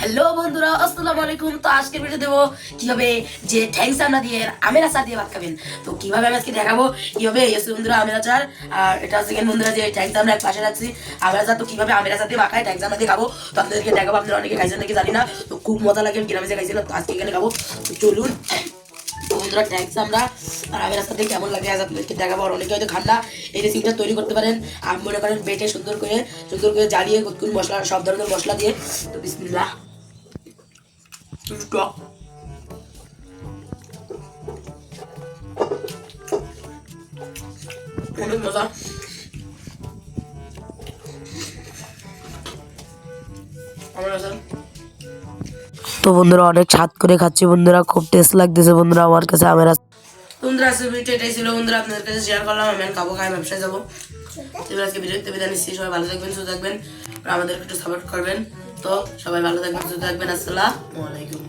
Hello বন্ধুরা, আসসালামু আলাইকুম। তো আজকের ভিডিও দেবো কিভাবে যে ঠ্যাং চামড়া দিয়ে আমের আচার দিয়ে ভাত খাবেন। তো কিভাবে আমি আজকে দেখাবো কিভাবে এসে বন্ধুরা আমের আচার। আর এটা সেকেন্ড বন্ধুরা যে ঠ্যাং চামড়া এক পাশে রাখছি আমের আচার। তো কিভাবে আমের আচার দিয়ে মাখায় ঠ্যাং চামড়া দিয়ে খাবো তো আপনাদেরকে দেখাবো। আপনারা অনেকে খাইছেন নাকি জানি না, তো খুব মজা লাগে। গ্রামে যে খাইছিলাম তো আজকে এখানে খাবো। তো চলুন তো বন্ধুরা, ঠ্যাং চামড়া আর আমের আচার দিয়ে কেমন লাগে আজ আপনাদেরকে দেখাবো। আর অনেকে হয়তো খান না, এই রেসিপিটা তৈরি করতে পারেন। আমি মনে করেন বেটে সুন্দর করে জ্বালিয়ে কুটকুট মশলা সব ধরনের মশলা দিয়ে। তো বিসমিল্লাহ। টক অনেক মজা। তো বন্ধুরা অনেক স্বাদ করে খাচ্ছি বন্ধুরা, খুব টেস্ট লাগতেছে বন্ধুরা আমার কাছে আমের আচার। বন্ধুরা আজকে ভিডিও এটাই ছিল বন্ধুরা, আপনাদের কাছে শেয়ার করলাম। আমি খাবো, খাই ব্যবসায় যাবো। এবার আজকে ভিডিওতে বিদায় নিচ্ছি। সবাই ভালো থাকবেন, সুস্থ থাকবেন, আর আমাদেরকে একটু সাপোর্ট করবেন। তো সবাই ভালো থাকবেন, সুস্থ থাকবেন। আসসালামু আলাইকুম।